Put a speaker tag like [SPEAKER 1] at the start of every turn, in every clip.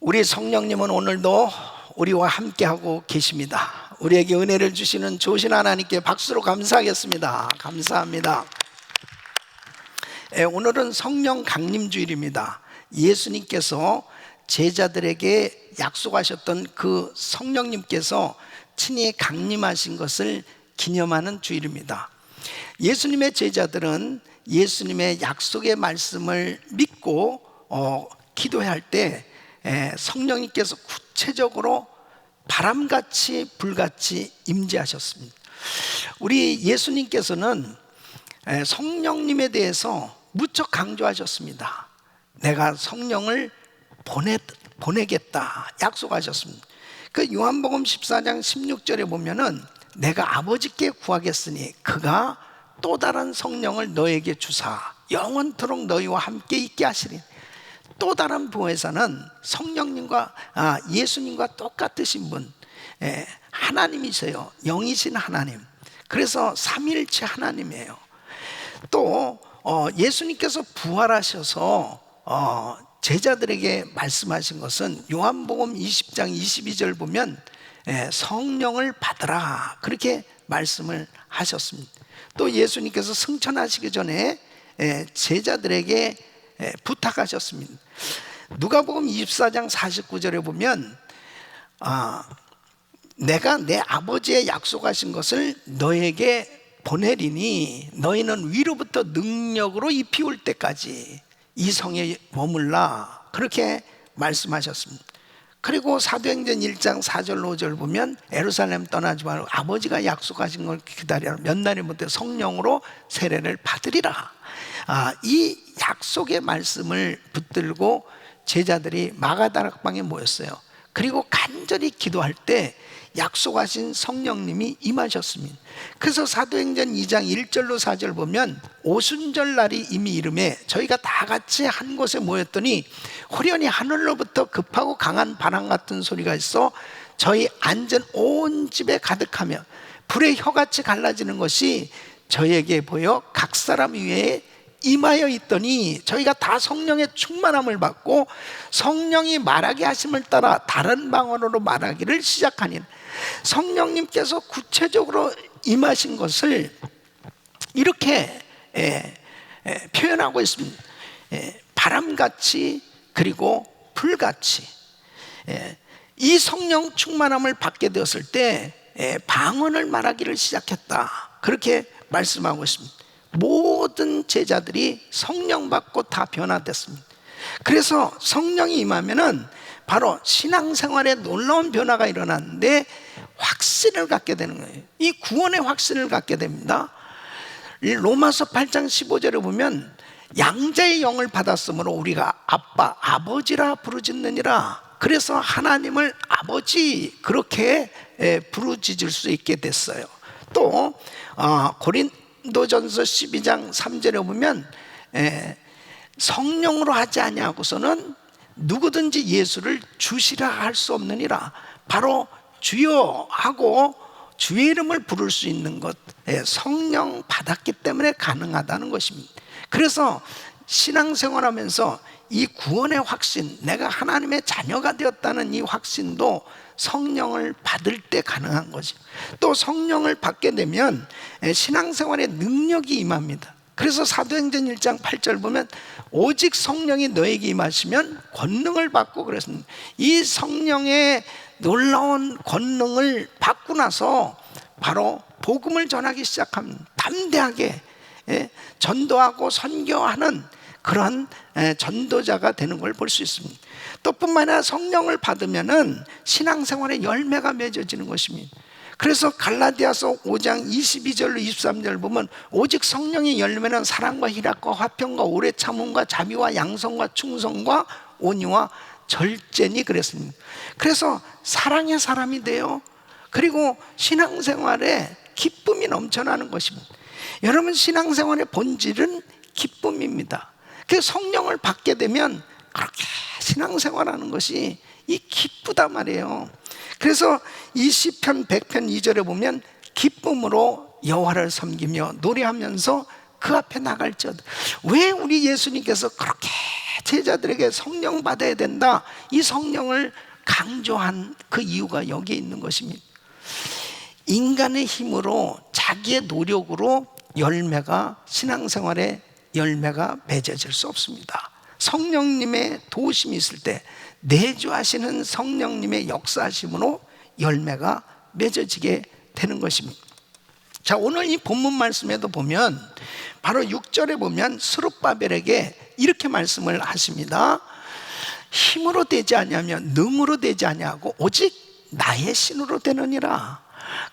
[SPEAKER 1] 우리 성령님은 오늘도 우리와 함께하고 계십니다. 우리에게 은혜를 주시는 좋으신 하나님께 박수로 감사하겠습니다. 감사합니다. 오늘은 성령 강림주일입니다. 예수님께서 제자들에게 약속하셨던 그 성령님께서 친히 강림하신 것을 기념하는 주일입니다. 예수님의 제자들은 예수님의 약속의 말씀을 믿고 기도할 때 성령님께서 구체적으로 바람같이 불같이 임재하셨습니다. 우리 예수님께서는 성령님에 대해서 무척 강조하셨습니다. 내가 성령을 보내겠다 약속하셨습니다. 그 요한복음 14장 16절에 보면은 내가 아버지께 구하겠으니 그가 또 다른 성령을 너에게 주사 영원토록 너희와 함께 있게 하시리. 또 다른 보혜사는 성령님과 예수님과 똑같으신 분, 하나님이세요. 영이신 하나님. 그래서 삼위일체 하나님이에요. 또 예수님께서 부활하셔서 제자들에게 말씀하신 것은 요한복음 20장 22절 보면 성령을 받으라 그렇게 말씀을 하셨습니다. 또 예수님께서 승천하시기 전에 제자들에게 부탁하셨습니다. 누가복음 24장 49절에 보면 내가 내 아버지의 약속하신 것을 너에게 보내리니 너희는 위로부터 능력으로 입히 올 때까지 이 성에 머물라 그렇게 말씀하셨습니다. 그리고 사도행전 1장 4절 5절 보면 예루살렘 떠나지 말고 아버지가 약속하신 걸 기다리라. 몇 날이 못해 성령으로 세례를 받으리라. 이 약속의 말씀을 붙들고 제자들이 마가다락방에 모였어요. 그리고 간절히 기도할 때 약속하신 성령님이 임하셨습니다. 그래서 사도행전 2장 1절로 4절 보면 오순절 날이 이미 이름에 저희가 다 같이 한 곳에 모였더니 호련히 하늘로부터 급하고 강한 바람 같은 소리가 있어 저희 앉은 온 집에 가득하며 불의 혀같이 갈라지는 것이 저희에게 보여 각 사람 위에 임하여 있더니 저희가 다 성령의 충만함을 받고 성령이 말하게 하심을 따라 다른 방언으로 말하기를 시작하니 성령님께서 구체적으로 임하신 것을 이렇게 표현하고 있습니다. 바람같이 그리고 불같이. 이 성령 충만함을 받게 되었을 때 방언을 말하기를 시작했다 그렇게 말씀하고 있습니다. 모든 제자들이 성령 받고 다 변화됐습니다. 그래서 성령이 임하면은 바로 신앙생활에 놀라운 변화가 일어났는데 확신을 갖게 되는 거예요. 이 구원의 확신을 갖게 됩니다. 로마서 8장 15절에 보면 양자의 영을 받았으므로 우리가 아빠, 아버지라 부르짖느니라. 그래서 하나님을 아버지 그렇게 부르짖을 수 있게 됐어요. 또 고린도전서 12장 3절에 보면 성령으로 하지 아니하고서는 누구든지 예수를 주시라 할 수 없느니라. 바로 주여 하고 주의 이름을 부를 수 있는 것, 성령 받았기 때문에 가능하다는 것입니다. 그래서 신앙생활하면서 이 구원의 확신, 내가 하나님의 자녀가 되었다는 이 확신도 성령을 받을 때 가능한 거죠. 또 성령을 받게 되면 신앙생활에 능력이 임합니다. 그래서 사도행전 1장 8절 보면 오직 성령이 너에게 임하시면 권능을 받고 그랬습니다. 이 성령의 놀라운 권능을 받고 나서 바로 복음을 전하기 시작합니다. 담대하게 전도하고 선교하는 그런 전도자가 되는 걸 볼 수 있습니다. 또 뿐만 아니라 성령을 받으면은 신앙생활의 열매가 맺어지는 것입니다. 그래서 갈라디아서 5장 22절로 23절 보면 오직 성령의 열매는 사랑과 희락과 화평과 오래 참음과 자비와 양성과 충성과 온유와 절제니 그랬습니다. 그래서 사랑의 사람이 돼요. 그리고 신앙생활에 기쁨이 넘쳐나는 것입니다. 여러분 신앙생활의 본질은 기쁨입니다. 그 성령을 받게 되면 그렇게 신앙생활하는 것이 이 기쁘단 말이에요. 그래서 이 시편 100편 2절에 보면 기쁨으로 여호와를 섬기며 노래하면서 그 앞에 나갈지어다. 왜 우리 예수님께서 그렇게 제자들에게 성령 받아야 된다, 이 성령을 강조한 그 이유가 여기에 있는 것입니다. 인간의 힘으로, 자기의 노력으로 열매가, 신앙생활의 열매가 맺어질 수 없습니다. 성령님의 도우심이 있을 때, 내주하시는 성령님의 역사하심으로 열매가 맺어지게 되는 것입니다. 자, 오늘 이 본문 말씀에도 보면 바로 6절에 보면 스룹바벨에게 이렇게 말씀을 하십니다. 힘으로 되지 아니하며 능으로 되지 아니하고 오직 나의 신으로 되느니라.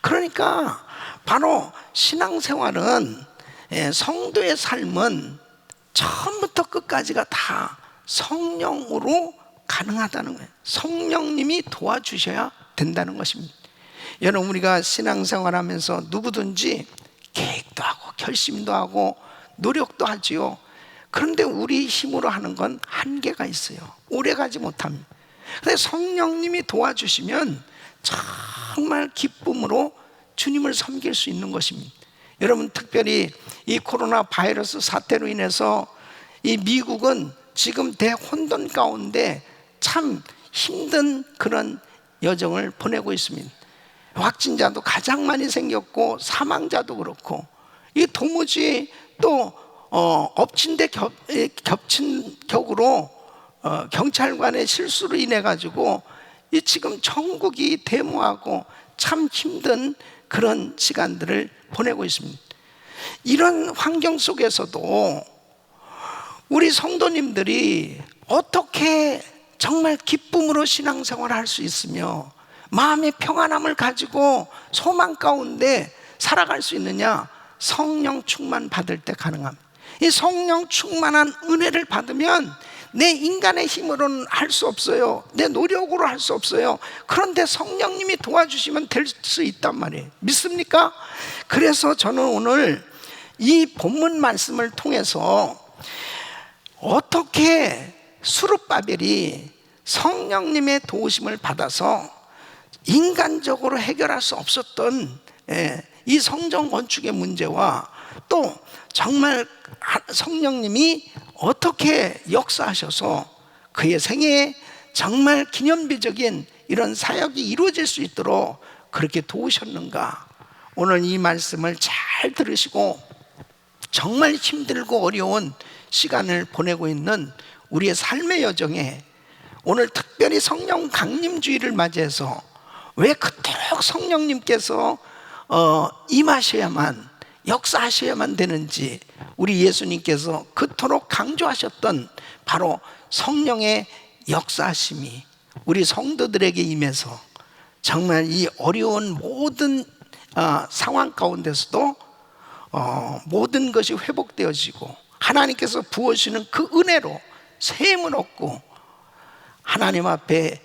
[SPEAKER 1] 그러니까 바로 신앙생활은, 성도의 삶은 처음부터 끝까지가 다 성령으로 가능하다는 거예요. 성령님이 도와주셔야 된다는 것입니다. 여러분, 우리가 신앙생활하면서 누구든지 계획도 하고 결심도 하고 노력도 하지요. 그런데 우리 힘으로 하는 건 한계가 있어요. 오래가지 못합니다. 그런데 성령님이 도와주시면 정말 기쁨으로 주님을 섬길 수 있는 것입니다. 여러분, 특별히 이 코로나 바이러스 사태로 인해서 이 미국은 지금 대혼돈 가운데 참 힘든 그런 여정을 보내고 있습니다. 확진자도 가장 많이 생겼고 사망자도 그렇고, 이 도무지 또 엎친 데 겹친 격으로 경찰관의 실수로 인해 가지고 이 지금 전국이 데모하고 참 힘든 그런 시간들을 보내고 있습니다. 이런 환경 속에서도 우리 성도님들이 어떻게 정말 기쁨으로 신앙생활을 할 수 있으며 마음의 평안함을 가지고 소망 가운데 살아갈 수 있느냐? 성령 충만 받을 때 가능합니다. 이 성령 충만한 은혜를 받으면 내 인간의 힘으로는 할 수 없어요. 내 노력으로 할 수 없어요. 그런데 성령님이 도와주시면 될 수 있단 말이에요. 믿습니까? 그래서 저는 오늘 이 본문 말씀을 통해서 어떻게 스룹바벨이 성령님의 도우심을 받아서 인간적으로 해결할 수 없었던 이 성전 건축의 문제와, 또 정말 성령님이 어떻게 역사하셔서 그의 생애에 정말 기념비적인 이런 사역이 이루어질 수 있도록 그렇게 도우셨는가, 오늘 이 말씀을 잘 들으시고 정말 힘들고 어려운 시간을 보내고 있는 우리의 삶의 여정에 오늘 특별히 성령 강림주의를 맞이해서 왜 그토록 성령님께서 임하셔야만, 역사하셔야만 되는지, 우리 예수님께서 그토록 강조하셨던 바로 성령의 역사하심이 우리 성도들에게 임해서 정말 이 어려운 모든 상황 가운데서도 모든 것이 회복되어지고 하나님께서 부어주시는 그 은혜로 세임을 얻고 하나님 앞에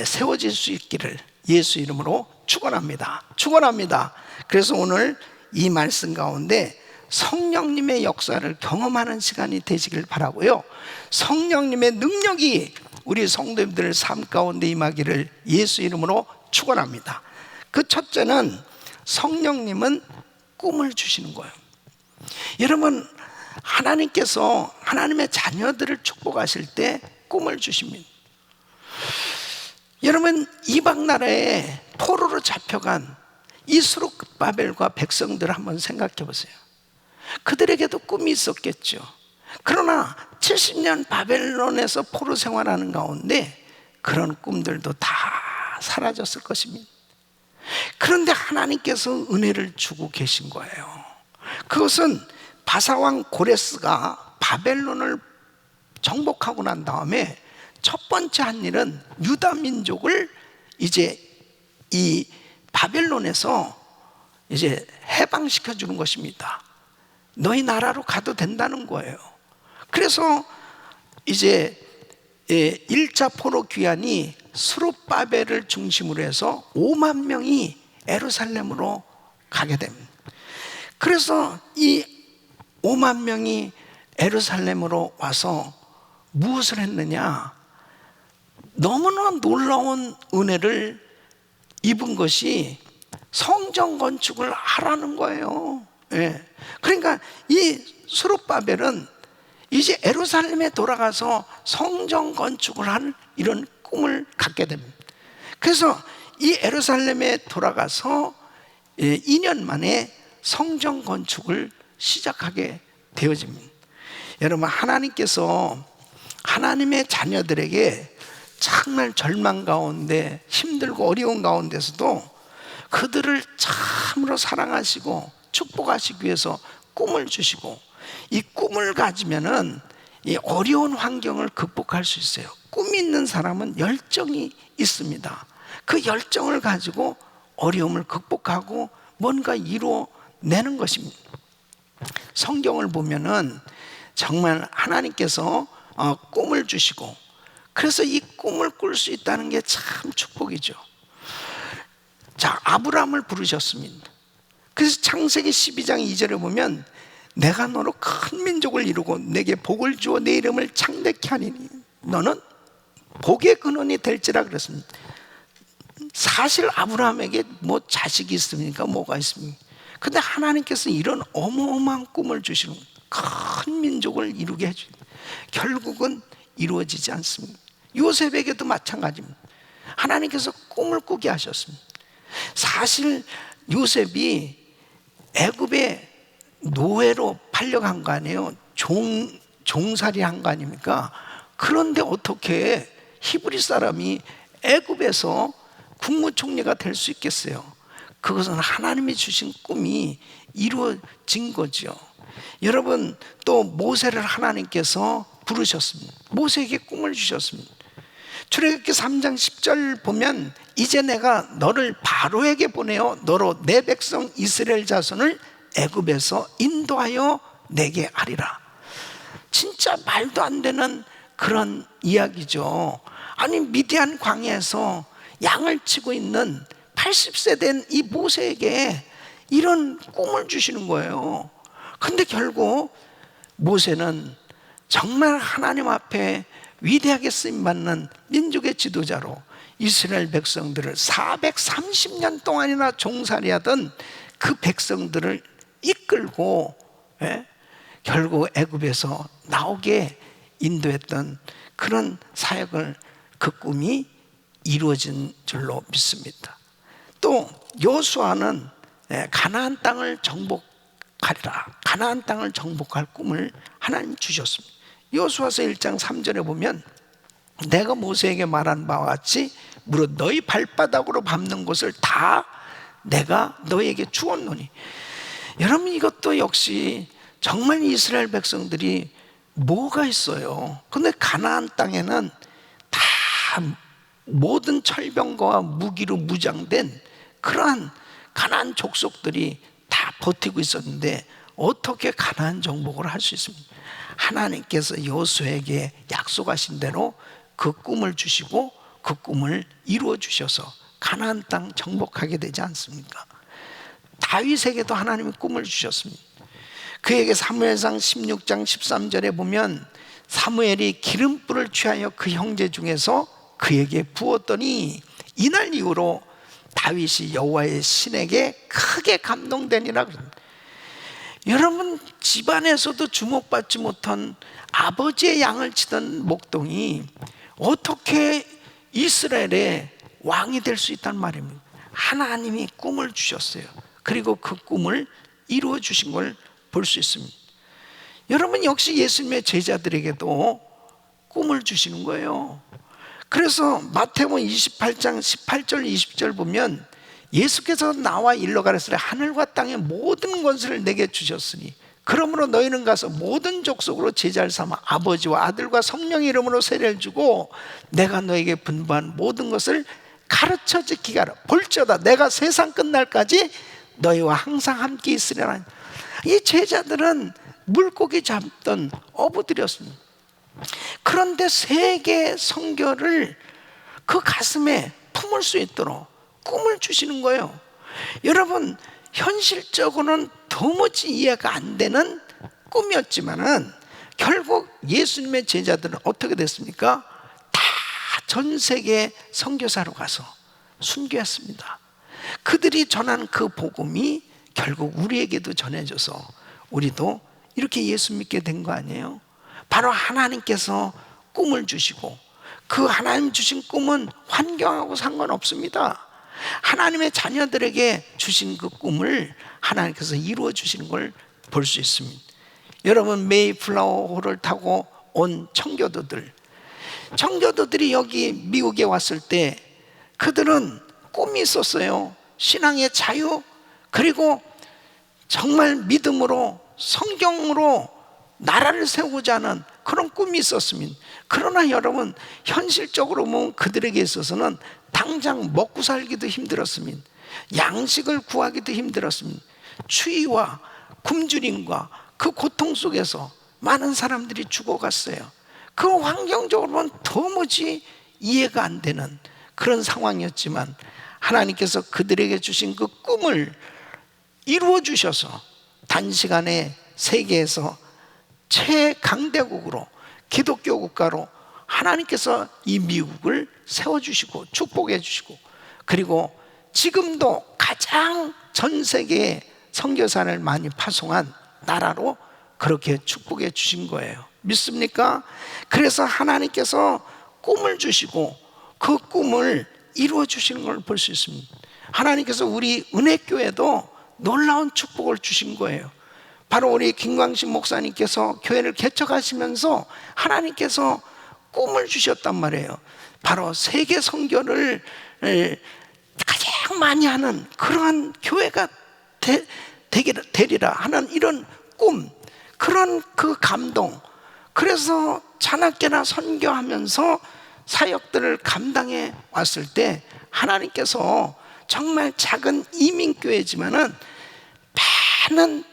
[SPEAKER 1] 세워질 수 있기를 예수 이름으로 축원합니다. 축원합니다. 그래서 오늘 이 말씀 가운데 성령님의 역사를 경험하는 시간이 되시길 바라고요. 성령님의 능력이 우리 성도님들 삶 가운데 임하기를 예수 이름으로 축원합니다. 그 첫째는 성령님은 꿈을 주시는 거예요. 여러분, 하나님께서 하나님의 자녀들을 축복하실 때 꿈을 주십니다. 여러분, 이방 나라에 포로로 잡혀간 이 스룹바벨과 백성들을 한번 생각해 보세요. 그들에게도 꿈이 있었겠죠. 그러나 70년 바벨론에서 포로 생활하는 가운데 그런 꿈들도 다 사라졌을 것입니다. 그런데 하나님께서 은혜를 주고 계신 거예요. 그것은 바사왕 고레스가 바벨론을 정복하고 난 다음에 첫 번째 한 일은 유다 민족을 이제 이 바벨론에서 이제 해방시켜 주는 것입니다. 너희 나라로 가도 된다는 거예요. 그래서 이제 1차 포로 귀환이 스룹바벨을 중심으로 해서 5만 명이 예루살렘으로 가게 됩니다. 그래서 이 5만 명이 예루살렘으로 와서 무엇을 했느냐? 너무나 놀라운 은혜를 입은 것이 성전 건축을 하라는 거예요. 그러니까 이 스룹바벨은 이제 예루살렘에 돌아가서 성전 건축을 할 이런 꿈을 갖게 됩니다. 그래서 이 예루살렘에 돌아가서 2년 만에 성전 건축을 시작하게 되어집니다. 여러분, 하나님께서 하나님의 자녀들에게 정말 절망 가운데 힘들고 어려운 가운데서도 그들을 참으로 사랑하시고 축복하시기 위해서 꿈을 주시고, 이 꿈을 가지면은 이 어려운 환경을 극복할 수 있어요. 꿈이 있는 사람은 열정이 있습니다. 그 열정을 가지고 어려움을 극복하고 뭔가 이루어내는 것입니다. 성경을 보면은 정말 하나님께서 꿈을 주시고, 그래서 이 꿈을 꿀 수 있다는 게 참 축복이죠. 자, 아브라함을 부르셨습니다. 그래서 창세기 12장 2절에 보면 내가 너로 큰 민족을 이루고 내게 복을 주어 내 이름을 창대케 하리니 너는 복의 근원이 될지라 그랬습니다. 사실 아브라함에게 뭐 자식이 있습니까? 뭐가 있습니까? 근데 하나님께서 이런 어마어마한 꿈을 주시는, 큰 민족을 이루게 해주는, 결국은 이루어지지 않습니다. 요셉에게도 마찬가지입니다. 하나님께서 꿈을 꾸게 하셨습니다. 사실 요셉이 애굽의 노예로 팔려간 거 아니에요? 종살이 한 거 아닙니까? 그런데 어떻게 히브리 사람이 애굽에서 국무총리가 될 수 있겠어요? 그것은 하나님이 주신 꿈이 이루어진 거죠. 여러분, 또 모세를 하나님께서 부르셨습니다. 모세에게 꿈을 주셨습니다. 출애굽기 3장 10절 보면 이제 내가 너를 바로에게 보내어 너로 내 백성 이스라엘 자손을 애굽에서 인도하여 내게 하리라. 진짜 말도 안 되는 그런 이야기죠. 아니, 미디안 광야에서 양을 치고 있는 80세 된 이 모세에게 이런 꿈을 주시는 거예요. 근데 결국 모세는 정말 하나님 앞에 위대하게 쓰임받는 민족의 지도자로 이스라엘 백성들을 430년 동안이나 종살이하던 그 백성들을 이끌고 결국 애굽에서 나오게 인도했던 그런 사역을, 그 꿈이 이루어진 줄로 믿습니다. 또 여호수아는 가나안 땅을 정복하리라, 가나안 땅을 정복할 꿈을 하나님 주셨습니다. 여호수아서 1장 3절에 보면 내가 모세에게 말한 바와 같이 무릇 너희 발바닥으로 밟는 곳을 다 내가 너희에게 주었노니. 여러분, 이것도 역시 정말 이스라엘 백성들이 뭐가 있어요? 근데 가나안 땅에는 다 모든 철병거와 무기로 무장된 그러한 가나안 족속들이 다 버티고 있었는데 어떻게 가나안 정복을 할 수 있습니까? 하나님께서 여호수아에게 약속하신 대로 그 꿈을 주시고 그 꿈을 이루어 주셔서 가나안 땅 정복하게 되지 않습니까? 다윗에게도 하나님이 꿈을 주셨습니다. 그에게 사무엘상 16장 13절에 보면 사무엘이 기름불을 취하여 그 형제 중에서 그에게 부었더니 이날 이후로 다윗이 여호와의 신에게 크게 감동되니라 그럽니다. 여러분, 집안에서도 주목받지 못한 아버지의 양을 치던 목동이 어떻게 이스라엘의 왕이 될 수 있단 말입니다. 하나님이 꿈을 주셨어요. 그리고 그 꿈을 이루어 주신 걸 볼 수 있습니다. 여러분, 역시 예수님의 제자들에게도 꿈을 주시는 거예요. 그래서 마태복음 28장 18절 20절 보면 예수께서 나와 일러 가라사대 하늘과 땅의 모든 권세를 내게 주셨으니 그러므로 너희는 가서 모든 족속으로 제자를 삼아 아버지와 아들과 성령의 이름으로 세례를 주고 내가 너에게 분부한 모든 것을 가르쳐 지키게 하라. 볼지어다 내가 세상 끝날까지 너희와 항상 함께 있으리라. 이 제자들은 물고기 잡던 어부들이었습니다. 그런데 세계 선교를 그 가슴에 품을 수 있도록 꿈을 주시는 거예요. 여러분, 현실적으로는 도무지 이해가 안 되는 꿈이었지만은 결국 예수님의 제자들은 어떻게 됐습니까? 다 전 세계 선교사로 가서 순교했습니다. 그들이 전한 그 복음이 결국 우리에게도 전해져서 우리도 이렇게 예수 믿게 된 거 아니에요? 바로 하나님께서 꿈을 주시고, 그 하나님 주신 꿈은 환경하고 상관없습니다. 하나님의 자녀들에게 주신 그 꿈을 하나님께서 이루어 주시는 걸 볼 수 있습니다. 여러분, 메이플라워호를 타고 온 청교도들이 여기 미국에 왔을 때 그들은 꿈이 있었어요. 신앙의 자유, 그리고 정말 믿음으로 성경으로 나라를 세우고자 하는 그런 꿈이 있었습니다. 그러나 여러분, 현실적으로 보면 그들에게 있어서는 당장 먹고 살기도 힘들었습니다. 양식을 구하기도 힘들었습니다. 추위와 굶주림과 그 고통 속에서 많은 사람들이 죽어갔어요. 그 환경적으로 보면 도무지 이해가 안 되는 그런 상황이었지만, 하나님께서 그들에게 주신 그 꿈을 이루어 주셔서 단시간에 세계에서 최강대국으로, 기독교 국가로 하나님께서 이 미국을 세워주시고 축복해 주시고, 그리고 지금도 가장 전 세계에 선교사를 많이 파송한 나라로 그렇게 축복해 주신 거예요. 믿습니까? 그래서 하나님께서 꿈을 주시고 그 꿈을 이루어 주시는 걸 볼 수 있습니다. 하나님께서 우리 은혜교회도 놀라운 축복을 주신 거예요. 바로 우리 김광신 목사님께서 교회를 개척하시면서 하나님께서 꿈을 주셨단 말이에요. 바로 세계 선교를 가장 많이 하는 그러한 교회가 되리라 하는 이런 꿈, 그런 그 감동. 그래서 자나깨나 선교하면서 사역들을 감당해 왔을 때 하나님께서 정말 작은 이민교회지만은 많은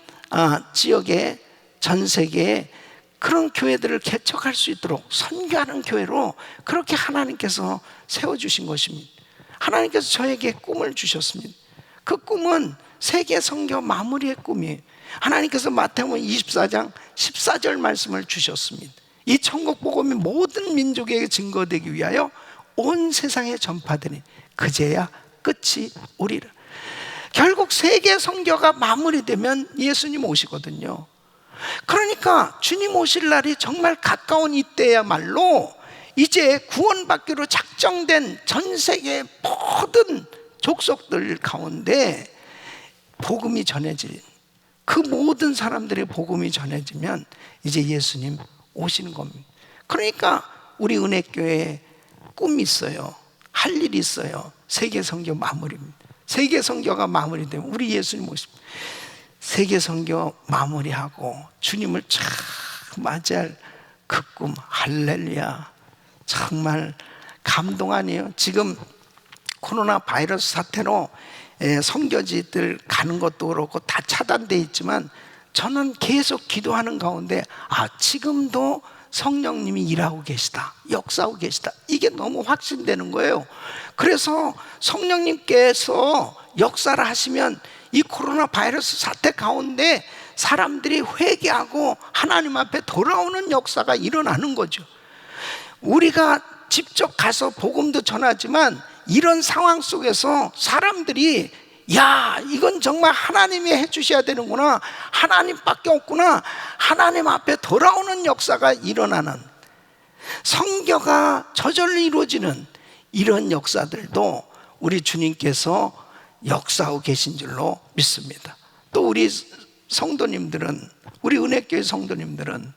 [SPEAKER 1] 지역에, 전 세계에 그런 교회들을 개척할 수 있도록 선교하는 교회로 그렇게 하나님께서 세워주신 것입니다. 하나님께서 저에게 꿈을 주셨습니다. 그 꿈은 세계 선교 마무리의 꿈이에요. 하나님께서 마태복음 24장 14절 말씀을 주셨습니다. 이 천국 복음이 모든 민족에게 증거되기 위하여 온 세상에 전파되니 그제야 끝이 오리라. 결국 세계 선교가 마무리되면 예수님 오시거든요. 그러니까 주님 오실 날이 정말 가까운 이때야말로 이제 구원받기로 작정된 전 세계 모든 족속들 가운데 복음이 전해질, 그 모든 사람들의 복음이 전해지면 이제 예수님 오시는 겁니다. 그러니까 우리 은혜교회에 꿈이 있어요. 할 일이 있어요. 세계 선교 마무리입니다. 세계 선교가 마무리되면 우리 예수님 오십니다. 세계 선교 마무리하고 주님을 참 맞이할 그 꿈, 할렐루야. 정말 감동 아니에요? 지금 코로나 바이러스 사태로 선교지들 가는 것도 그렇고 다 차단돼 있지만, 저는 계속 기도하는 가운데 지금도 성령님이 일하고 계시다, 역사하고 계시다, 이게 너무 확신되는 거예요. 그래서 성령님께서 역사를 하시면 이 코로나 바이러스 사태 가운데 사람들이 회개하고 하나님 앞에 돌아오는 역사가 일어나는 거죠. 우리가 직접 가서 복음도 전하지만 이런 상황 속에서 사람들이 이건 정말 하나님이 해주셔야 되는구나, 하나님밖에 없구나, 하나님 앞에 돌아오는 역사가 일어나는, 선교가 저절로 이루어지는 이런 역사들도 우리 주님께서 역사하고 계신 줄로 믿습니다. 또 우리 성도님들은, 우리 은혜교회 성도님들은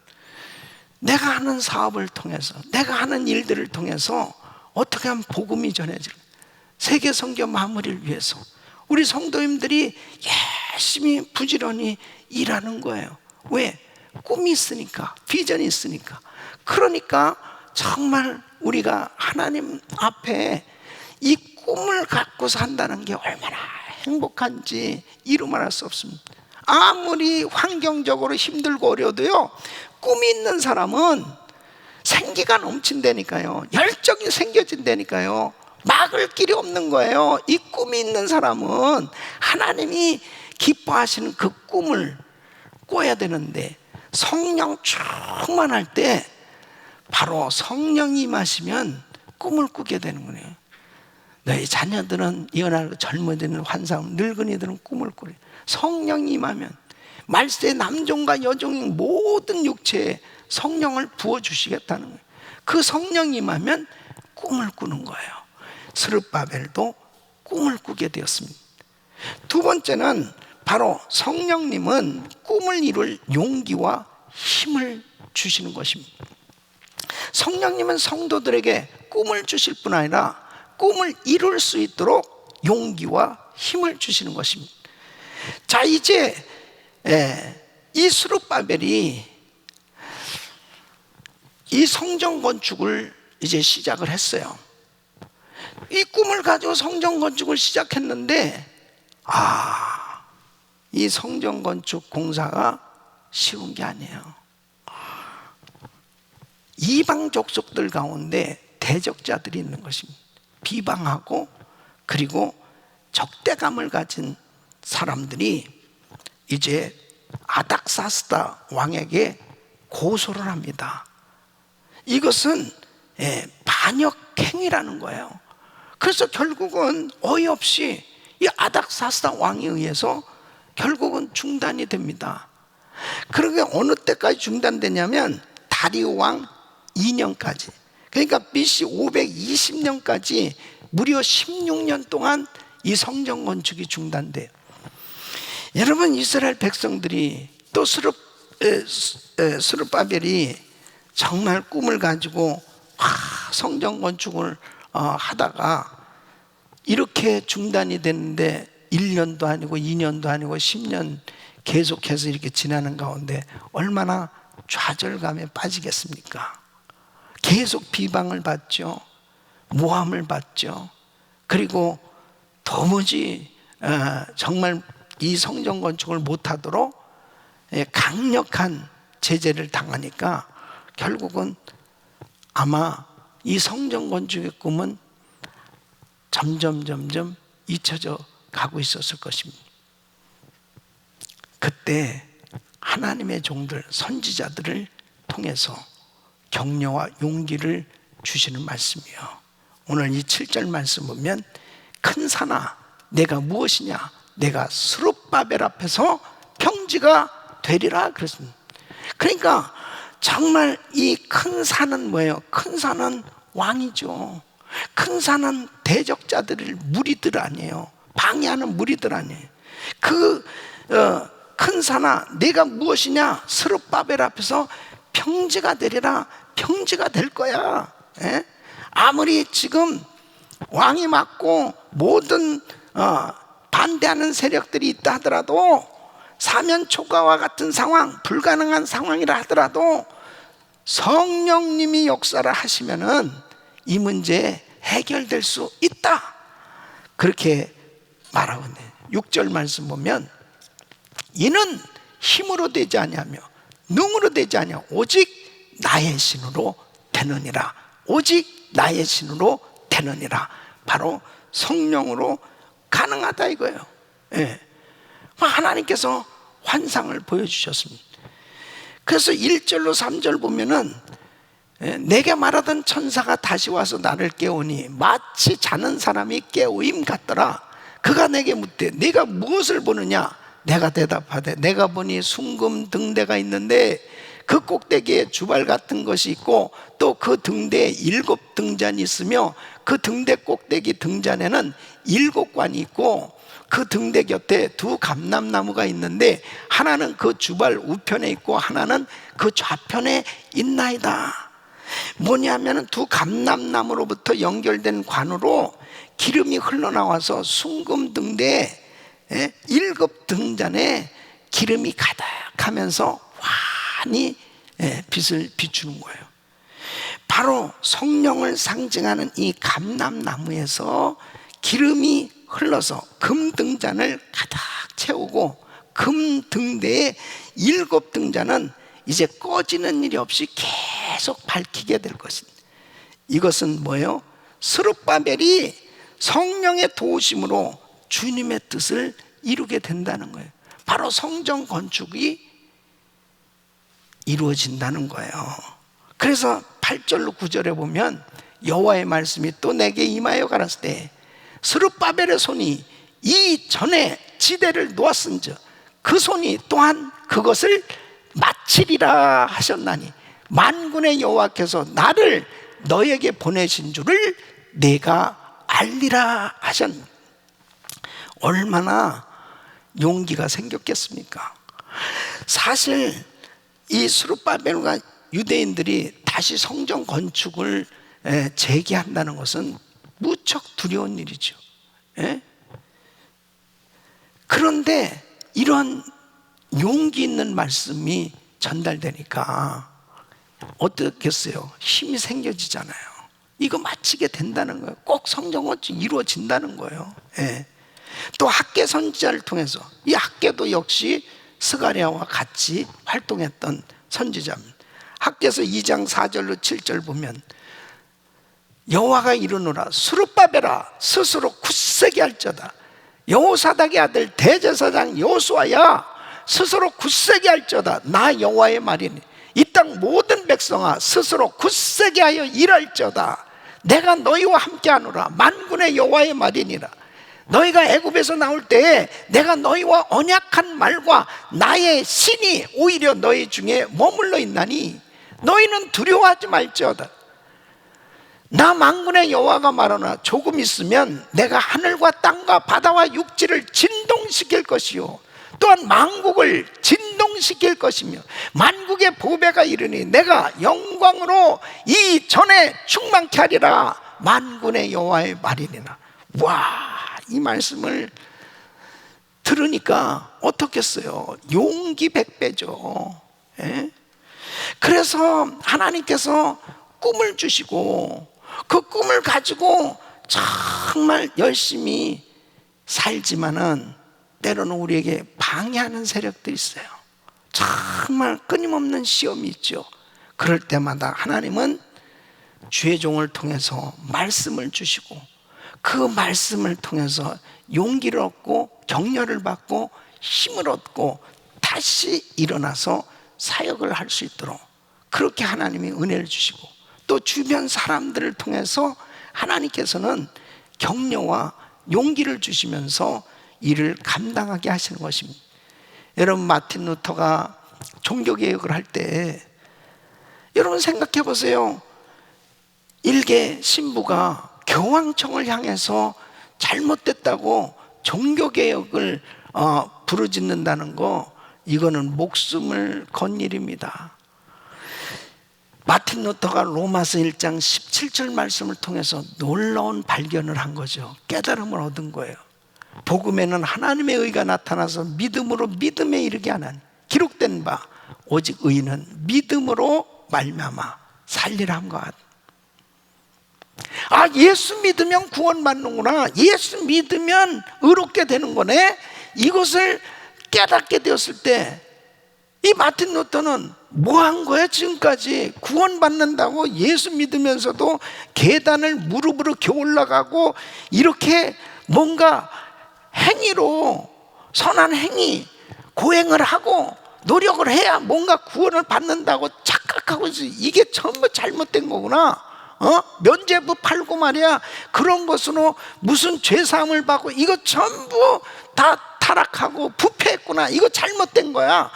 [SPEAKER 1] 내가 하는 사업을 통해서, 내가 하는 일들을 통해서 어떻게 하면 복음이 전해질까, 세계 선교 마무리를 위해서 우리 성도님들이 열심히 부지런히 일하는 거예요. 왜? 꿈이 있으니까, 비전이 있으니까. 그러니까 정말 우리가 하나님 앞에 이 꿈을 갖고 산다는 게 얼마나 행복한지 이루 말할 수 없습니다. 아무리 환경적으로 힘들고 어려도요, 꿈이 있는 사람은 생기가 넘친다니까요. 열정이 생겨진다니까요. 막을 길이 없는 거예요. 이 꿈이 있는 사람은 하나님이 기뻐하시는 그 꿈을 꿔야 되는데, 성령 충만할 때 바로 성령이 임하시면 꿈을 꾸게 되는 거예요. 너희 자녀들은 예언하고 젊은이들은 환상, 늙은이들은 꿈을 꾸래. 성령이 임하면 말세 남종과 여종의 모든 육체에 성령을 부어주시겠다는 거예요. 그 성령이 임하면 꿈을 꾸는 거예요. 스룹바벨도 꿈을 꾸게 되었습니다. 두 번째는 바로 성령님은 꿈을 이룰 용기와 힘을 주시는 것입니다. 성령님은 성도들에게 꿈을 주실 뿐 아니라 꿈을 이룰 수 있도록 용기와 힘을 주시는 것입니다. 자, 이제 이 스룹바벨이 이 성전 건축을 이제 시작을 했어요. 이 꿈을 가지고 성전 건축을 시작했는데 이 성전 건축 공사가 쉬운 게 아니에요. 이방 족속들 가운데 대적자들이 있는 것입니다. 비방하고 그리고 적대감을 가진 사람들이 이제 아닥사스다 왕에게 고소를 합니다. 이것은 반역행위라는 거예요. 그래서 결국은 어이없이 이 아닥사스다 왕에 의해서 결국은 중단이 됩니다. 그러게 어느 때까지 중단되냐면 다리오 왕 2년까지, 그러니까 BC 520년까지 무려 16년 동안 이 성전 건축이 중단돼요. 여러분, 이스라엘 백성들이 또 스룹바벨이 정말 꿈을 가지고 성전 건축을 하다가 이렇게 중단이 됐는데 1년도 아니고 2년도 아니고 10년 계속해서 이렇게 지나는 가운데 얼마나 좌절감에 빠지겠습니까? 계속 비방을 받죠. 모함을 받죠. 그리고 도무지 정말 이 성전 건축을 못하도록 강력한 제재를 당하니까 결국은 아마 이 성전 건축의 꿈은 점점 잊혀져 가고 있었을 것입니다. 그때 하나님의 종들, 선지자들을 통해서 격려와 용기를 주시는 말씀이요. 오늘 이 7절 말씀 보면 큰 산아 내가 무엇이냐, 내가 스룹바벨 앞에서 평지가 되리라 그랬습니다. 그러니까 정말 이 큰 산은 뭐예요? 큰 산은 왕이죠. 큰 산은 대적자들을 무리들 아니에요. 방해하는 무리들 아니에요. 큰 산아 내가 무엇이냐, 스룹바벨 앞에서 평지가 되리라. 평지가 될 거야. 아무리 지금 왕이 맞고 모든 반대하는 세력들이 있다 하더라도, 사면 초가와 같은 상황, 불가능한 상황이라 하더라도 성령님이 역사를 하시면은 이 문제 해결될 수 있다. 그렇게 말하고 있네요. 6절 말씀 보면 이는 힘으로 되지 아니하며 능으로 되지 아니하며 오직 나의 신으로 되느니라. 오직 나의 신으로 되느니라. 바로 성령으로 가능하다 이거예요. 하나님께서 환상을 보여주셨습니다. 그래서 1절로 3절 보면은 내게 말하던 천사가 다시 와서 나를 깨우니 마치 자는 사람이 깨우임 같더라. 그가 내게 묻되 네가 무엇을 보느냐? 내가 대답하되 내가 보니 순금 등대가 있는데 그 꼭대기에 주발 같은 것이 있고 또 그 등대에 7 등잔이 있으며 그 등대 꼭대기 등잔에는 7관이 있고 그 등대 곁에 2 감람나무가 있는데 하나는 그 주발 우편에 있고 하나는 그 좌편에 있나이다. 뭐냐면은 2 감람나무로부터 연결된 관으로 기름이 흘러나와서 순금 등대에 7 등잔에 기름이 가득하면서 환히 빛을 비추는 거예요. 바로 성령을 상징하는 이 감람나무에서 기름이 흘러서 금 등잔을 가득 채우고 금 등대에 7 등잔은 이제 꺼지는 일이 없이 계속 밝히게 될 것입니다. 이것은 뭐예요? 스룹바벨이 성령의 도우심으로 주님의 뜻을 이루게 된다는 거예요. 바로 성전 건축이 이루어진다는 거예요. 그래서 8절로 9절에 보면 여호와의 말씀이 또 내게 임하여 가라사 때 스룹바벨의 손이 이 전에 지대를 놓았은즉 그 손이 또한 그것을 마치리라 하셨나니 만군의 여호와께서 나를 너에게 보내신 줄을 내가 알리라 하셨니. 얼마나 용기가 생겼겠습니까? 사실 이 스룹바벨과 유대인들이 다시 성전 건축을 재개한다는 것은 무척 두려운 일이죠. 그런데 이런 용기 있는 말씀이 전달되니까 어떻겠어요? 힘이 생겨지잖아요. 이거 마치게 된다는 거예요. 꼭 성전 건축이 이루어진다는 거예요. 또 학개 선지자를 통해서, 이 학개도 역시 스가랴와 같이 활동했던 선지자입니다. 학개서 2장 4절로 7절 보면 여호와가 이르노라 스룹바벨아 스스로 굳세게 할지어다. 여호사닥의 아들 대제사장 여호수아야 스스로 굳세게 할지어다. 나 여호와의 말이니 이 땅 모든 백성아 스스로 굳세게 하여 일할지어다. 내가 너희와 함께하노라. 만군의 여호와의 말이니라. 너희가 애굽에서 나올 때에 내가 너희와 언약한 말과 나의 신이 오히려 너희 중에 머물러 있나니 너희는 두려워하지 말지어다. 나 만군의 여호와가 말하노라. 조금 있으면 내가 하늘과 땅과 바다와 육지를 진동시킬 것이요 또한 만국을 진동시킬 것이며 만국의 보배가 이르니 내가 영광으로 이 전에 충만케 하리라. 만군의 여호와의 말이니라. 와, 이 말씀을 들으니까 어떻겠어요? 용기 100배죠. 그래서 하나님께서 꿈을 주시고 그 꿈을 가지고 정말 열심히 살지만은 때로는 우리에게 방해하는 세력들이 있어요. 정말 끊임없는 시험이 있죠. 그럴 때마다 하나님은 주의 종을 통해서 말씀을 주시고 그 말씀을 통해서 용기를 얻고 격려를 받고 힘을 얻고 다시 일어나서 사역을 할 수 있도록 그렇게 하나님이 은혜를 주시고 또 주변 사람들을 통해서 하나님께서는 격려와 용기를 주시면서 일을 감당하게 하시는 것입니다. 여러분, 마틴 루터가 종교개혁을 할 때 여러분 생각해 보세요. 일개 신부가 교황청을 향해서 잘못됐다고 종교개혁을 부르짖는다는 거, 이거는 목숨을 건 일입니다. 마틴 루터가 로마서 1장 17절 말씀을 통해서 놀라운 발견을 한 거죠. 깨달음을 얻은 거예요. 복음에는 하나님의 의가 나타나서 믿음으로 믿음에 이르게 하나니 기록된 바 오직 의인은 믿음으로 말미암아 살리라 함과 같다. 아, 예수 믿으면 구원받는구나, 예수 믿으면 의롭게 되는 거네, 이것을 깨닫게 되었을 때 이 마틴 루터는 뭐 한 거야? 지금까지 구원받는다고 예수 믿으면서도 계단을 무릎으로 겨 올라가고 이렇게 뭔가 행위로 선한 행위 고행을 하고 노력을 해야 뭔가 구원을 받는다고 착각하고 있어요. 이게 전부 잘못된 거구나. 면죄부 팔고 말이야, 그런 것으로 무슨 죄사함을 받고 이거 전부 다 타락하고 부패했구나, 이거 잘못된 거야.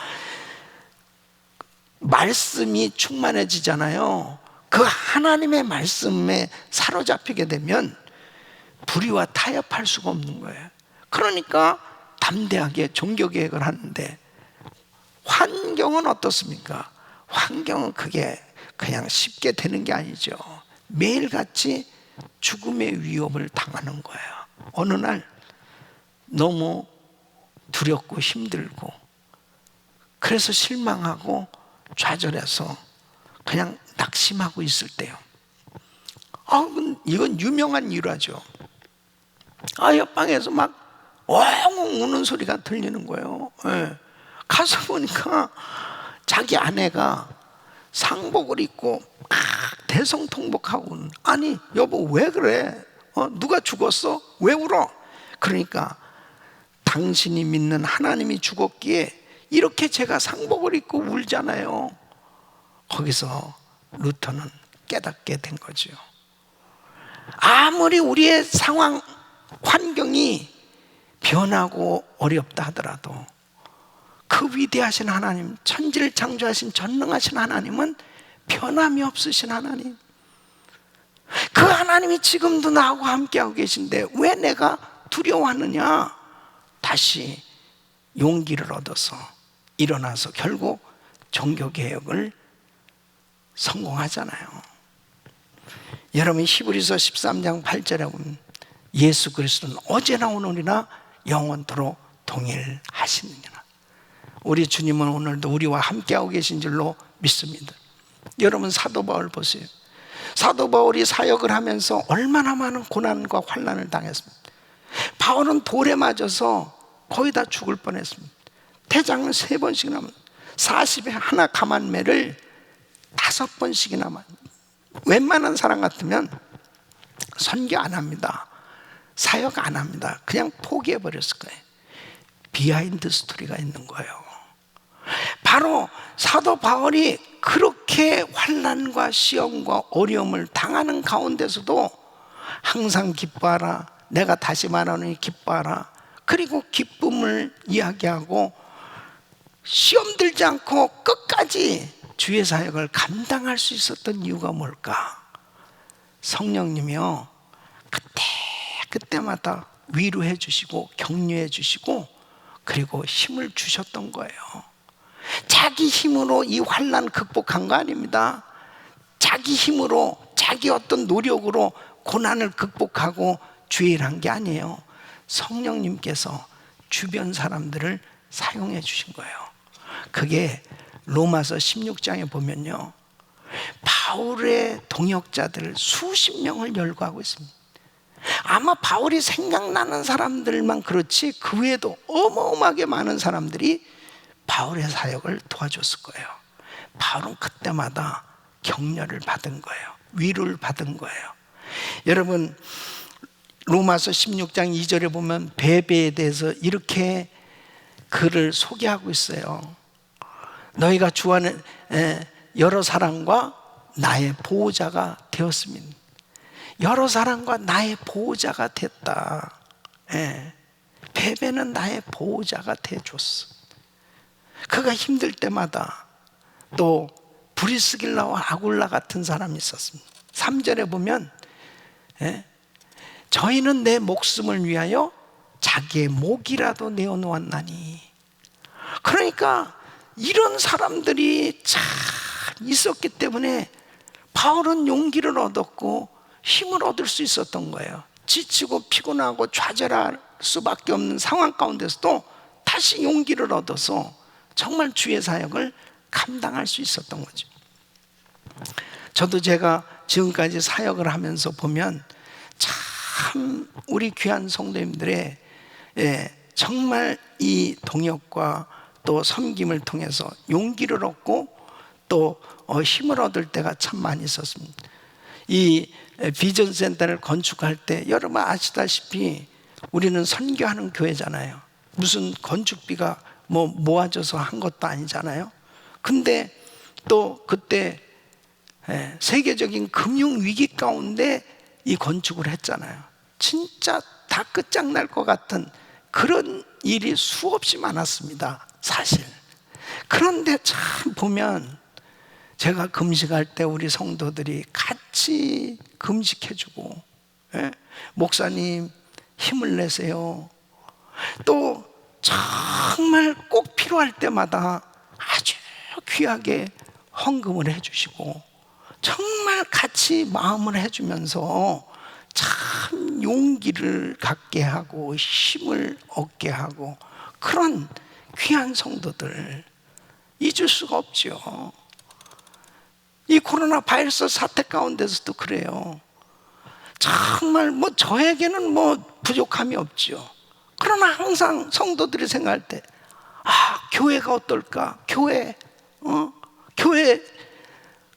[SPEAKER 1] 말씀이 충만해지잖아요. 그 하나님의 말씀에 사로잡히게 되면 불의와 타협할 수가 없는 거예요. 그러니까 담대하게 종교개혁을 하는데 환경은 어떻습니까? 환경은 그게 그냥 쉽게 되는 게 아니죠. 매일같이 죽음의 위협을 당하는 거예요. 어느 날 너무 두렵고 힘들고 그래서 실망하고 좌절해서 그냥 낙심하고 있을 때요. 이건 유명한 일화죠. 옆방에서 막 엉엉 우는 소리가 들리는 거예요. 가서 보니까 자기 아내가 상복을 입고 대성통곡하고, 아니 여보 왜 그래? 누가 죽었어? 왜 울어? 그러니까 당신이 믿는 하나님이 죽었기에 이렇게 제가 상복을 입고 울잖아요. 거기서 루터는 깨닫게 된 거죠. 아무리 우리의 상황 환경이 변하고 어렵다 하더라도 그 위대하신 하나님, 천지를 창조하신 전능하신 하나님은 변함이 없으신 하나님, 그 하나님이 지금도 나하고 함께하고 계신데 왜 내가 두려워하느냐? 다시 용기를 얻어서 일어나서 결국 종교개혁을 성공하잖아요. 여러분, 히브리서 13장 8절에 보면 예수 그리스도는 어제나 오늘이나 영원토록 동일하시느니라. 우리 주님은 오늘도 우리와 함께하고 계신 줄로 믿습니다. 여러분, 사도 바울 보세요. 사도 바울이 사역을 하면서 얼마나 많은 고난과 환난을 당했습니다. 바울은 돌에 맞아서 거의 다 죽을 뻔했습니다. 태장을 3번씩이나, 40에 하나 감한매를 5번씩이나. 웬만한 사람 같으면 선교 안 합니다. 사역 안 합니다. 그냥 포기해버렸을 거예요. 비하인드 스토리가 있는 거예요. 바로 사도 바울이 그렇게 환난과 시험과 어려움을 당하는 가운데서도 항상 기뻐하라, 내가 다시 말하노니 기뻐하라, 그리고 기쁨을 이야기하고 시험 들지 않고 끝까지 주의 사역을 감당할 수 있었던 이유가 뭘까? 성령님이요, 그때마다 위로해 주시고 격려해 주시고 그리고 힘을 주셨던 거예요. 자기 힘으로 이 환난 극복한 거 아닙니다. 자기 힘으로, 자기 어떤 노력으로 고난을 극복하고 주의 일한 게 아니에요. 성령님께서 주변 사람들을 사용해 주신 거예요. 그게 로마서 16장에 보면요, 바울의 동역자들 수십 명을 열거하고 있습니다. 아마 바울이 생각나는 사람들만 그렇지 그 외에도 어마어마하게 많은 사람들이 바울의 사역을 도와줬을 거예요. 바울은 그때마다 격려를 받은 거예요. 위로를 받은 거예요. 여러분, 로마서 16장 2절에 보면 베베에 대해서 이렇게 그를 소개하고 있어요. 너희가 주 안에 여러 사람과 나의 보호자가 되었습니다. 여러 사람과 나의 보호자가 됐다. 베베는 나의 보호자가 돼줬어. 그가 힘들 때마다 또 브리스길라와 아굴라 같은 사람이 있었습니다. 3절에 보면 저희는 내 목숨을 위하여 자기의 목이라도 내어놓았나니. 그러니까 이런 사람들이 참 있었기 때문에 바울은 용기를 얻었고 힘을 얻을 수 있었던 거예요. 지치고 피곤하고 좌절할 수밖에 없는 상황 가운데서도 다시 용기를 얻어서 정말 주의 사역을 감당할 수 있었던 거죠. 저도 제가 지금까지 사역을 하면서 보면 참 우리 귀한 성도님들의 정말 이 동역과 또 섬김을 통해서 용기를 얻고 또 힘을 얻을 때가 참 많이 있었습니다. 이 비전 센터를 건축할 때 여러분 아시다시피 우리는 선교하는 교회잖아요. 무슨 건축비가 모아져서 한 것도 아니잖아요. 근데 또 그때 세계적인 금융 위기 가운데 이 건축을 했잖아요. 진짜 다 끝장날 것 같은 그런 일이 수없이 많았습니다, 사실. 그런데 참 보면 제가 금식할 때 우리 성도들이 같이 금식해주고, 목사님 힘을 내세요. 또 정말 꼭 필요할 때마다 아주 귀하게 헌금을 해주시고 정말 같이 마음을 해주면서 참 용기를 갖게 하고 힘을 얻게 하고, 그런 귀한 성도들 잊을 수가 없죠. 이 코로나 바이러스 사태 가운데서도 그래요. 정말 저에게는 부족함이 없죠. 그러나 항상 성도들이 생각할 때 교회가 어떨까? 교회.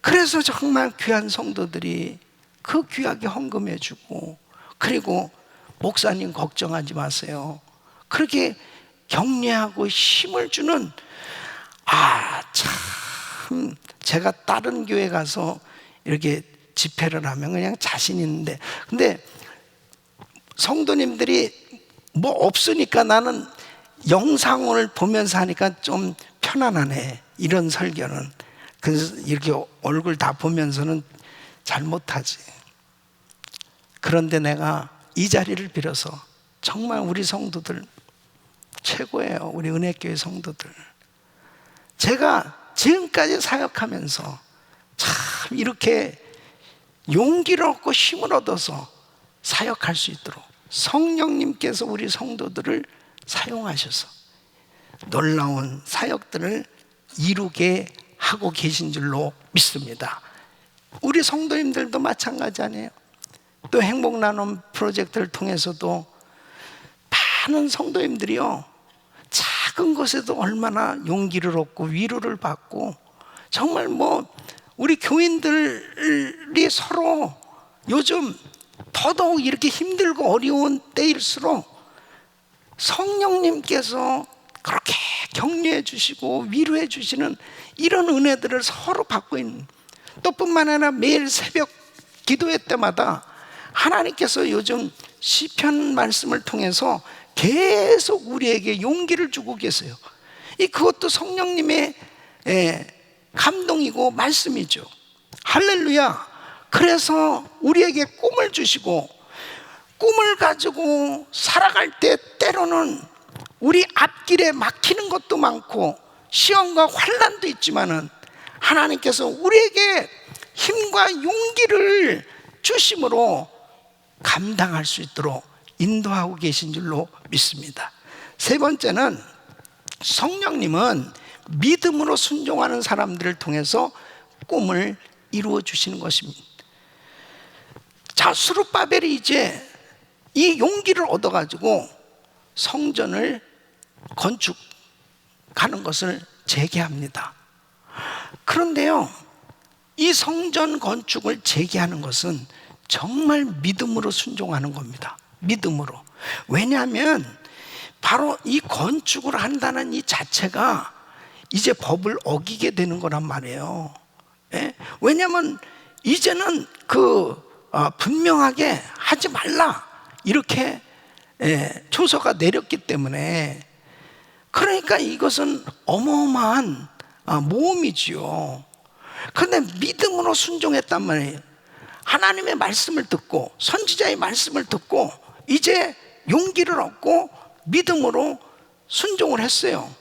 [SPEAKER 1] 그래서 정말 귀한 성도들이 그 귀하게 헌금해 주고, 그리고 목사님 걱정하지 마세요, 그렇게 격려하고 힘을 주는, 참 제가 다른 교회 가서 이렇게 집회를 하면 그냥 자신 있는데, 근데 성도님들이 없으니까 나는 영상을 보면서 하니까 좀 편안하네, 이런 설교는. 그래서 이렇게 얼굴 다 보면서는 잘 못하지. 그런데 내가 이 자리를 빌어서 정말 우리 성도들 최고예요. 우리 은혜교회 성도들, 제가 지금까지 사역하면서 참 이렇게 용기를 얻고 힘을 얻어서 사역할 수 있도록 성령님께서 우리 성도들을 사용하셔서 놀라운 사역들을 이루게 하고 계신 줄로 믿습니다. 우리 성도님들도 마찬가지 아니에요? 또 행복나눔 프로젝트를 통해서도 많은 성도님들이요, 작은 것에도 얼마나 용기를 얻고 위로를 받고, 정말 우리 교인들이 서로 요즘 더더욱 이렇게 힘들고 어려운 때일수록 성령님께서 그렇게 격려해 주시고 위로해 주시는 이런 은혜들을 서로 받고 있는, 또 뿐만 아니라 매일 새벽 기도회 때마다 하나님께서 요즘 시편 말씀을 통해서 계속 우리에게 용기를 주고 계세요. 그것도 성령님의 감동이고 말씀이죠. 할렐루야. 그래서 우리에게 꿈을 주시고, 꿈을 가지고 살아갈 때 때로는 우리 앞길에 막히는 것도 많고 시험과 환난도 있지만은 하나님께서 우리에게 힘과 용기를 주심으로 감당할 수 있도록 인도하고 계신 줄로 믿습니다. 세 번째는, 성령님은 믿음으로 순종하는 사람들을 통해서 꿈을 이루어 주시는 것입니다. 자, 스룹바벨이 이제 이 용기를 얻어가지고 성전을 건축하는 것을 재개합니다. 그런데요, 이 성전 건축을 재개하는 것은 정말 믿음으로 순종하는 겁니다. 믿음으로. 왜냐하면 바로 이 건축을 한다는 이 자체가 이제 법을 어기게 되는 거란 말이에요. 예? 왜냐하면 이제는 분명하게 하지 말라 이렇게 조서가 내렸기 때문에, 그러니까 이것은 어마어마한 모험이지요. 그런데 믿음으로 순종했단 말이에요. 하나님의 말씀을 듣고 선지자의 말씀을 듣고 이제 용기를 얻고 믿음으로 순종을 했어요.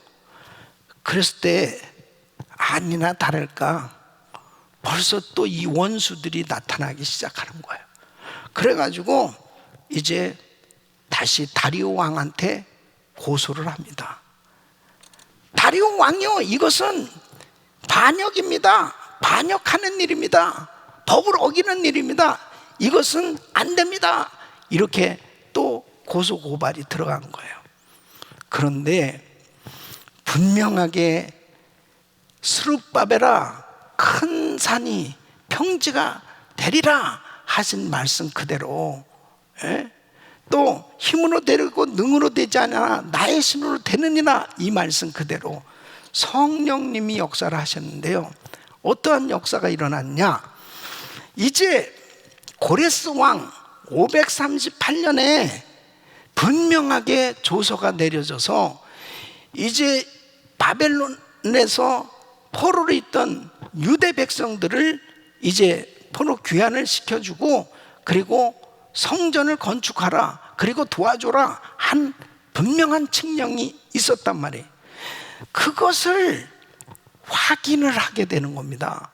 [SPEAKER 1] 그랬을 때 아니나 다를까 벌써 또 이 원수들이 나타나기 시작하는 거예요. 그래가지고 이제 다시 다리오 왕한테 고소를 합니다. 다리오 왕이요, 이것은 반역입니다. 반역하는 일입니다. 법을 어기는 일입니다. 이것은 안 됩니다. 이렇게 또 고소 고발이 들어간 거예요. 그런데 분명하게 스룹바벨아, 큰 산이 평지가 되리라 하신 말씀 그대로, 또 힘으로 되고 능으로 되지 않아 나의 신으로 되느니라, 이 말씀 그대로 성령님이 역사를 하셨는데요. 어떠한 역사가 일어났냐? 이제 고레스 왕 538년에 분명하게 조서가 내려져서 이제 바벨론에서 포로로 있던 유대 백성들을 이제 포로 귀환을 시켜주고, 그리고 성전을 건축하라, 그리고 도와줘라 한 분명한 칙령이 있었단 말이에요. 그것을 확인을 하게 되는 겁니다.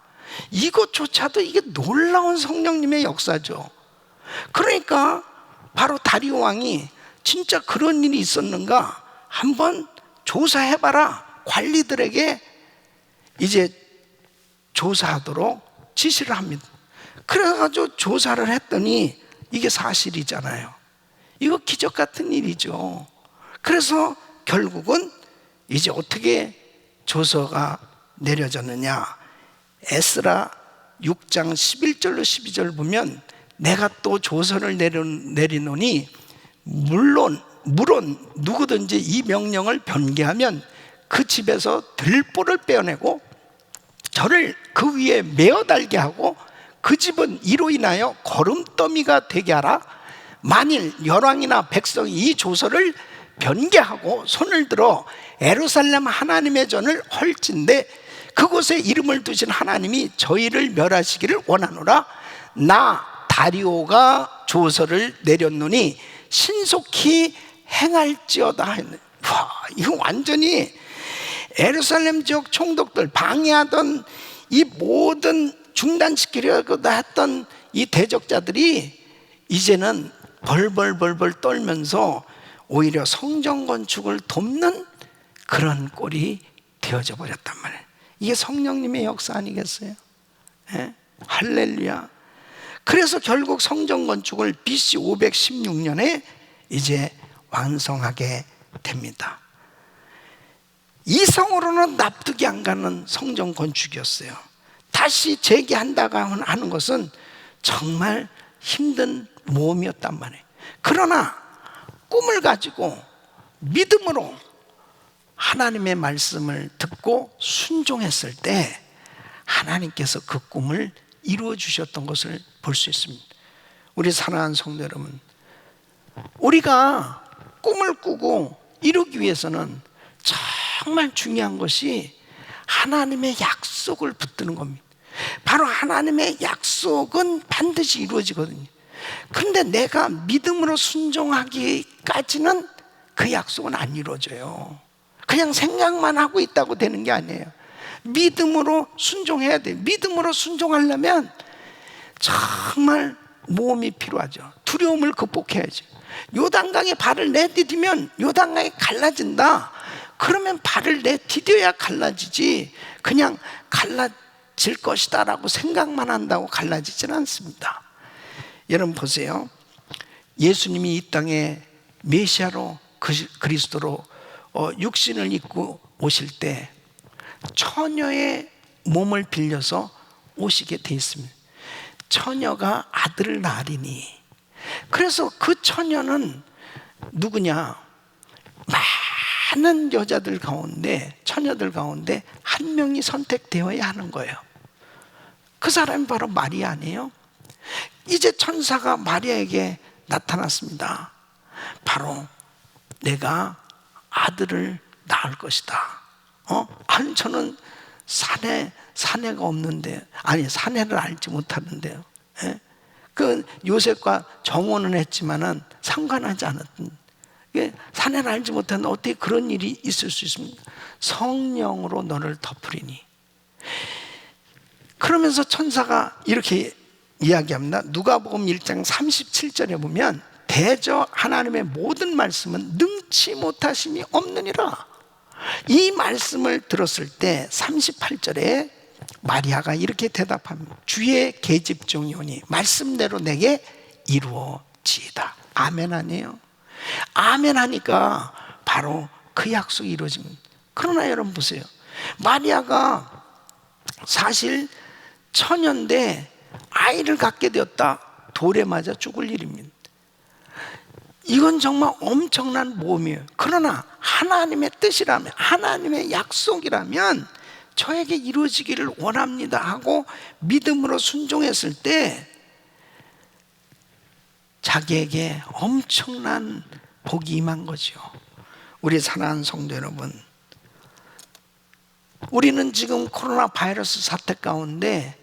[SPEAKER 1] 이것조차도 이게 놀라운 성령님의 역사죠. 그러니까 바로 다리오 왕이 진짜 그런 일이 있었는가 한번 조사해봐라, 관리들에게 이제 조사하도록 지시를 합니다. 그래가지고 조사를 했더니 이게 사실이잖아요. 이거 기적 같은 일이죠. 그래서 결국은 이제 어떻게 조서가 내려졌느냐, 에스라 6장 11절로 12절 보면, 내가 또 조서를 내리노니 물론 누구든지 이 명령을 변개하면 그 집에서 들보를 빼어내고 저를 그 위에 메어 달게 하고 그 집은 이로 인하여 거름더미가 되게 하라. 만일 열왕이나 백성이 이 조서를 변개하고 손을 들어 예루살렘 하나님의 전을 헐진대 그곳에 이름을 두신 하나님이 저희를 멸하시기를 원하노라. 나 다리오가 조서를 내렸노니 신속히 행할지어다. 와, 이거 완전히 예루살렘 지역 총독들 방해하던 이 모든 중단시키려고 했던 이 대적자들이 이제는 벌벌 떨면서 오히려 성전 건축을 돕는 그런 꼴이 되어져 버렸단 말이에요. 이게 성령님의 역사 아니겠어요? 예? 할렐루야. 그래서 결국 성전 건축을 BC 516년에 이제 완성하게 됩니다. 이성으로는 납득이 안 가는 성전 건축이었어요. 다시 재개한다고 하는 것은 정말 힘든 모험이었단 말이에요. 그러나 꿈을 가지고 믿음으로 하나님의 말씀을 듣고 순종했을 때 하나님께서 그 꿈을 이루어 주셨던 것을 볼 수 있습니다. 우리 사랑하는 성도 여러분, 우리가 꿈을 꾸고 이루기 위해서는 정말 중요한 것이 하나님의 약속을 붙드는 겁니다. 바로 하나님의 약속은 반드시 이루어지거든요. 그런데 내가 믿음으로 순종하기까지는 그 약속은 안 이루어져요. 그냥 생각만 하고 있다고 되는 게 아니에요. 믿음으로 순종해야 돼요. 믿음으로 순종하려면 정말 모험이 필요하죠. 두려움을 극복해야죠. 요단강에 발을 내디디면 요단강이 갈라진다. 그러면 발을 내디뎌야 갈라지지 그냥 갈라질 것이다 라고 생각만 한다고 갈라지지는 않습니다. 여러분 보세요. 예수님이 이 땅에 메시아로 그리스도로 육신을 입고 오실 때 처녀의 몸을 빌려서 오시게 돼 있습니다. 처녀가 아들을 낳으리니. 그래서 그 처녀는 누구냐? 많은 여자들 가운데, 처녀들 가운데 한 명이 선택되어야 하는 거예요. 그 사람이 바로 마리아 아니에요? 이제 천사가 마리아에게 나타났습니다. 바로 내가 아들을 낳을 것이다. 아니 저는 사내가 없는데, 아니 사내를 알지 못하는데요. 예? 그 요셉과 정혼은 했지만은 상관하지 않았던, 사내를 알지 못하는데 어떻게 그런 일이 있을 수 있습니까? 성령으로 너를 덮으리니. 그러면서 천사가 이렇게 이야기합니다. 누가복음 1장 37절에 보면 대저 하나님의 모든 말씀은 능치 못하심이 없느니라. 이 말씀을 들었을 때 38절에 마리아가 이렇게 대답합니다. 주의 계집종이 오니 말씀대로 내게 이루어지이다. 아멘 아니에요? 아멘 하니까 바로 그 약속이 이루어집니다. 그러나 여러분 보세요. 마리아가 사실 처녀인데 아이를 갖게 되었다. 돌에 맞아 죽을 일입니다. 이건 정말 엄청난 모험이에요. 그러나 하나님의 뜻이라면, 하나님의 약속이라면 저에게 이루어지기를 원합니다 하고 믿음으로 순종했을 때 자기에게 엄청난 복이 임한 거죠. 우리 사랑하는 성도 여러분, 우리는 지금 코로나 바이러스 사태 가운데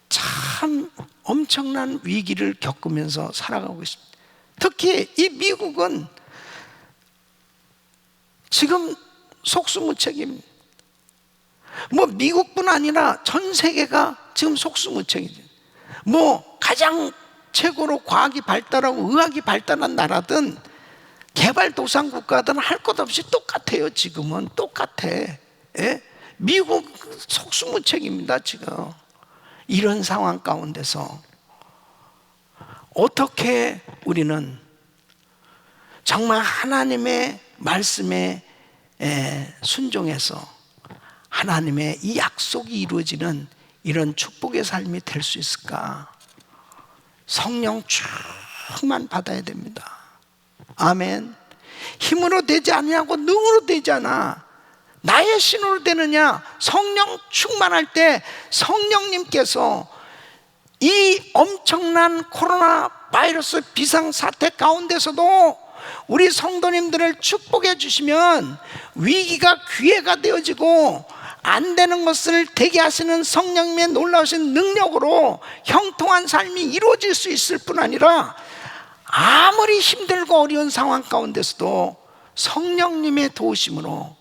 [SPEAKER 1] 참 엄청난 위기를 겪으면서 살아가고 있습니다. 특히 이 미국은 지금 속수무책입니다. 뭐 미국뿐 아니라 전 세계가 지금 속수무책이죠. 뭐 가장 최고로 과학이 발달하고 의학이 발달한 나라든 개발도상국가든 할 것 없이 똑같아요. 지금은 똑같아. 예? 미국 속수무책입니다. 지금 이런 상황 가운데서 어떻게 우리는 정말 하나님의 말씀에 순종해서 하나님의 이 약속이 이루어지는 이런 축복의 삶이 될 수 있을까? 성령 충만 받아야 됩니다. 아멘. 힘으로 되지 않냐고 능으로 되지 않아. 나의 신으로 되느냐? 성령 충만할 때 성령님께서 이 엄청난 코로나 바이러스 비상사태 가운데서도 우리 성도님들을 축복해 주시면 위기가 기회가 되어지고 안 되는 것을 되게 하시는 성령님의 놀라우신 능력으로 형통한 삶이 이루어질 수 있을 뿐 아니라 아무리 힘들고 어려운 상황 가운데서도 성령님의 도우심으로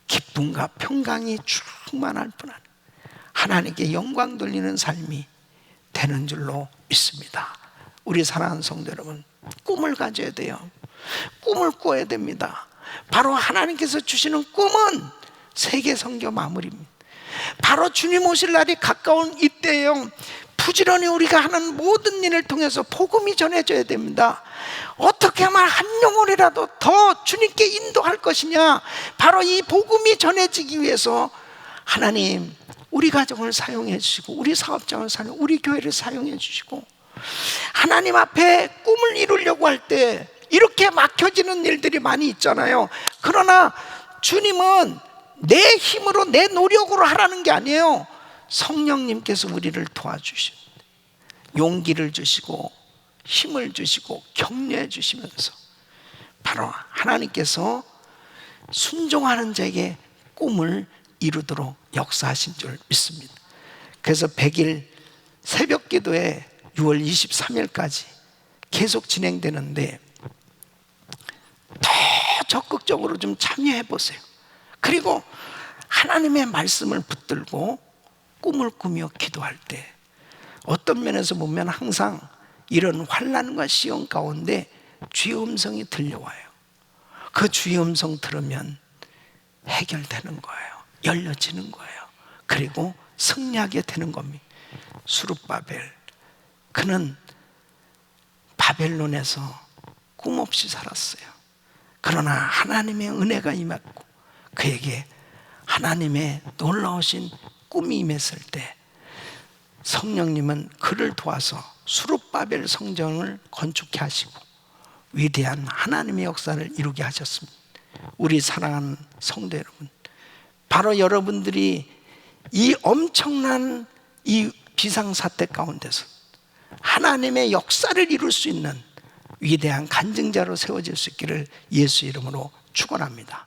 [SPEAKER 1] 기쁨과 평강이 충만할 뿐 아니라 하나님께 영광 돌리는 삶이 되는 줄로 믿습니다. 우리 사랑하는 성도 여러분, 꿈을 가져야 돼요. 꿈을 꾸어야 됩니다. 바로 하나님께서 주시는 꿈은 세계 선교 마무리입니다. 바로 주님 오실 날이 가까운 이때에요, 부지런히 우리가 하는 모든 일을 통해서 복음이 전해져야 됩니다. 어떻게 하면 한 영혼이라도 더 주님께 인도할 것이냐, 바로 이 복음이 전해지기 위해서 하나님 우리 가정을 사용해 주시고 우리 사업장을 사용해 우리 교회를 사용해 주시고 하나님 앞에 꿈을 이루려고 할 때 이렇게 막혀지는 일들이 많이 있잖아요. 그러나 주님은 내 힘으로 내 노력으로 하라는 게 아니에요. 성령님께서 우리를 도와주십니다. 용기를 주시고 힘을 주시고 격려해 주시면서 바로 하나님께서 순종하는 자에게 꿈을 이루도록 역사하신 줄 믿습니다. 그래서 100일 새벽 기도에 6월 23일까지 계속 진행되는데 더 적극적으로 좀 참여해 보세요. 그리고 하나님의 말씀을 붙들고 꿈을 꾸며 기도할 때 어떤 면에서 보면 항상 이런 환난과 시험 가운데 주의 음성이 들려와요. 그 주의 음성 들으면 해결되는 거예요. 열려지는 거예요. 그리고 승리하게 되는 겁니다. 수룹바벨, 그는 바벨론에서 꿈 없이 살았어요. 그러나 하나님의 은혜가 임했고 그에게 하나님의 놀라우신 꿈이 임했을 때 성령님은 그를 도와서 수룹바벨 성전을 건축케 하시고 위대한 하나님의 역사를 이루게 하셨습니다. 우리 사랑하는 성도 여러분, 바로 여러분들이 이 엄청난 이 비상사태 가운데서 하나님의 역사를 이룰 수 있는 위대한 간증자로 세워질 수 있기를 예수 이름으로 축원합니다.